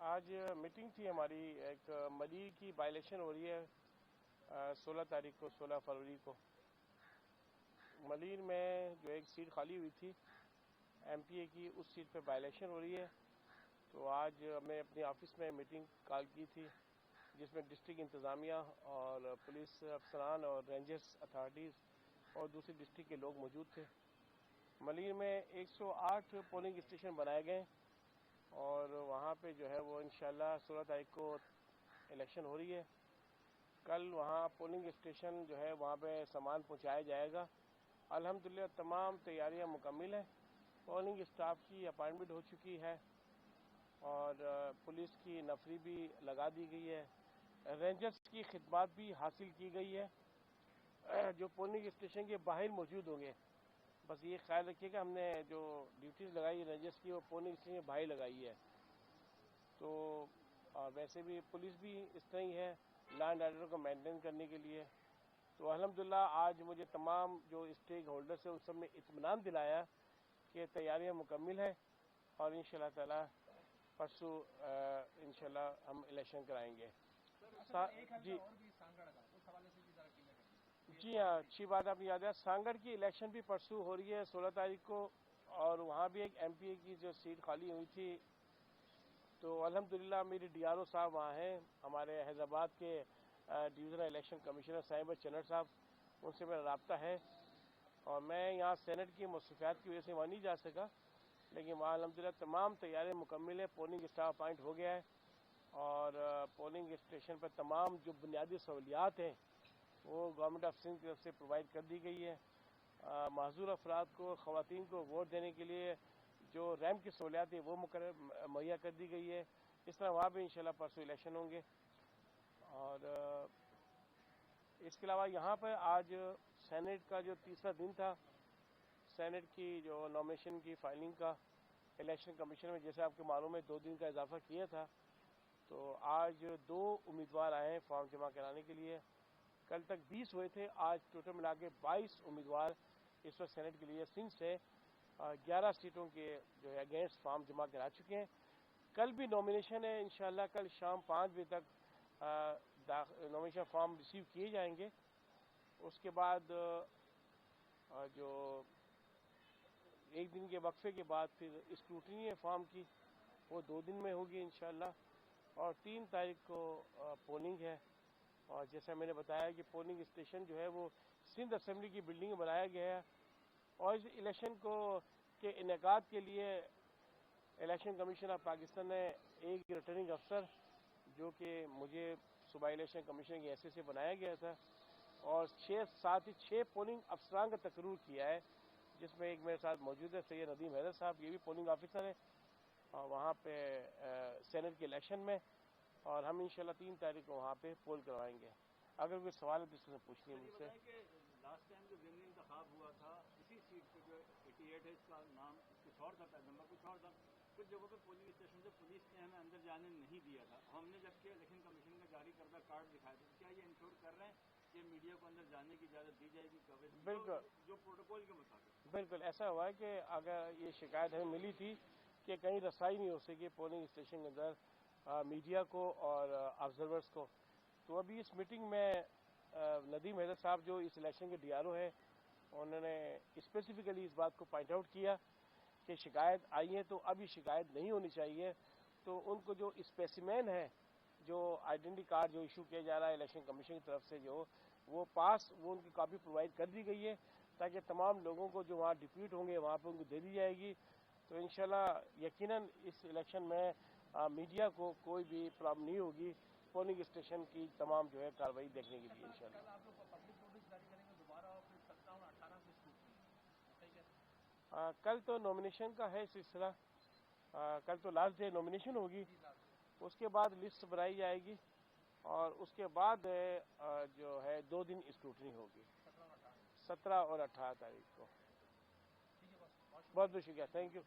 آج میٹنگ تھی ہماری، ایک ملیر کی بائی الیکشن ہو رہی ہے 16 فروری کو ملیر میں جو ایک سیٹ خالی ہوئی تھی ایم پی اے کی، اس سیٹ پہ بائی الیکشن ہو رہی ہے. تو آج میں اپنے آفس میں میٹنگ کال کی تھی جس میں ڈسٹرکٹ انتظامیہ اور پولیس افسران اور رینجرز اتھارٹیز اور دوسری ڈسٹرکٹ کے لوگ موجود تھے. ملیر میں 108 پولنگ اسٹیشن بنائے گئے اور وہاں پہ جو ہے وہ انشاءاللہ 16 تاریخ کو الیکشن ہو رہی ہے. کل وہاں پولنگ اسٹیشن جو ہے وہاں پہ سامان پہنچایا جائے گا. الحمدللہ تمام تیاریاں مکمل ہیں. پولنگ اسٹاف کی اپائنٹمنٹ ہو چکی ہے اور پولیس کی نفری بھی لگا دی گئی ہے. رینجرز کی خدمات بھی حاصل کی گئی ہے جو پولنگ اسٹیشن کے باہر موجود ہوں گے. بس یہ خیال رکھیے کہ ہم نے جو ڈیوٹیز لگائی رینجرز کی وہ پولنگ اسٹیشن کے باہر لگائی ہے. تو ویسے بھی پولیس بھی اس طرح ہی ہے لا اینڈ آرڈر کو مینٹین کرنے کے لیے. تو الحمدللہ آج مجھے تمام جو اسٹیک ہولڈرز ہیں ان سب نے اطمینان دلایا کہ تیاریاں مکمل ہیں اور انشاءاللہ تعالی پرسوں انشاءاللہ ہم الیکشن کرائیں گے. جی ہاں، اچھی بات آپ نے یاد ہے. سانگڑ کی الیکشن بھی پرسوں ہو رہی ہے 16 تاریخ کو، اور وہاں بھی ایک ایم پی اے کی جو سیٹ خالی ہوئی تھی. تو الحمدللہ میری ڈی آر او صاحب وہاں ہیں، ہمارے حیدرآباد کے ڈویژنل الیکشن کمشنر صاحب چنر صاحب، ان سے میرا رابطہ ہے. اور میں یہاں سینٹ کی مصروفیات کی وجہ سے وہاں نہیں جا سکا، لیکن وہاں الحمدللہ تمام تیاریاں مکمل ہیں. پولنگ اسٹاف اپائنٹ ہو گیا ہے اور پولنگ اسٹیشن پر تمام جو بنیادی سہولیات ہیں وہ گورنمنٹ آف سندھ کی طرف سے پرووائڈ کر دی گئی ہے. معذور افراد کو، خواتین کو ووٹ دینے کے لیے جو ریمپ کی سہولیات ہیں وہ مہیا کر دی گئی ہے. اس طرح وہاں بھی انشاءاللہ پرسوں الیکشن ہوں گے. اور اس کے علاوہ یہاں پر آج سینٹ کا جو تیسرا دن تھا، سینٹ کی جو نامینیشن کی فائلنگ کا، الیکشن کمیشن میں جیسے آپ کو معلوم ہے 2 دن کا اضافہ کیا تھا. تو آج 2 امیدوار آئے ہیں فارم جمع کرانے کے لیے. کل تک 20 ہوئے تھے، آج ٹوٹل ملا کے 22 امیدوار اس وقت سینٹ کے لیے سندھ سے 11 سیٹوں کے جو ہے اگینسٹ فارم جمع کرا چکے ہیں. کل بھی نامینیشن ہے، انشاءاللہ کل شام 5 بجے تک نامینیشن فارم ریسیو کیے جائیں گے. اس کے بعد جو ایک دن کے وقفے کے بعد پھر اسکروٹنی ہے فارم کی، وہ 2 دن میں ہوگی انشاءاللہ. اور 3 تاریخ کو پولنگ ہے. اور جیسا میں نے بتایا کہ پولنگ اسٹیشن جو ہے وہ سندھ اسمبلی کی بلڈنگ میں بنایا گیا ہے. اور اس الیکشن کے انعقاد کے لیے الیکشن کمیشن آف پاکستان نے ایک ریٹرننگ افسر جو کہ مجھے صوبائی الیکشن کمیشن کی حیثیت سے بنایا گیا تھا، اور 6 پولنگ افسران کا تقرر کیا ہے، جس میں ایک میرے ساتھ موجود ہے سید ندیم حیدر صاحب، یہ بھی پولنگ آفیسر ہیں وہاں پہ سینٹ کے الیکشن میں. اور ہم انشاءاللہ 3 تاریخ کو وہاں پہ پول کروائیں گے. اگر کوئی سوال ہے تو اس میں پوچھنی ہے مجھ سے. لاسٹ ٹائم جو ضمنی انتخاب ہوا تھا اسی سیٹ پہ جو 88 ہے، اس کا نام کچھ اور تھا، نمبر کچھ اور تھا. کچھ جگہوں پہ پولنگ اسٹیشن سے پولیس نے ہمیں اندر جانے نہیں دیا تھا. ہم نے جبکہ الیکشن کمیشن کا جاری کردہ کارڈ دکھایا تھا. کیا یہ انشور کر رہے ہیں کہ میڈیا کو اندر جانے کی اجازت دی جائے گی کوریج بالکل جو پروٹوکول کے مطابق؟ بالکل ایسا ہوا ہے کہ اگر یہ شکایت ہمیں ملی تھی کہ کہیں رسائی نہیں ہو سکی پولنگ اسٹیشن کے اندر میڈیا کو اور آبزرورز کو. تو ابھی اس میٹنگ میں ندیم حیدر صاحب جو اس الیکشن کے ڈی آر او ہے، انہوں نے اسپیسیفکلی اس بات کو پوائنٹ آؤٹ کیا کہ شکایت آئی ہے تو اب یہ شکایت نہیں ہونی چاہیے. تو ان کو جو اسپیسیمین ہے، جو آئیڈینٹی کارڈ جو ایشو کیا جا رہا ہے الیکشن کمیشن کی طرف سے، جو وہ ان کی کاپی پرووائڈ کر دی گئی ہے تاکہ تمام لوگوں کو جو وہاں ڈپیوٹ ہوں گے وہاں پہ ان کو دے دی جائے گی. تو انشاءاللہ یقیناً اس الیکشن میں میڈیا کو کوئی بھی پرابلم نہیں ہوگی پولنگ اسٹیشن کی تمام جو ہے کارروائی دیکھنے کے لیے انشاءاللہ. کل تو نامینیشن کا ہے سلسلہ، کل تو لاسٹ ڈے نامینیشن ہوگی. اس کے بعد لسٹ بنائی جائے گی اور اس کے بعد جو ہے 2 دن اسکروٹنی ہوگی 17 اور 18 تاریخ کو. بہت بہت شکریہ. Thank you.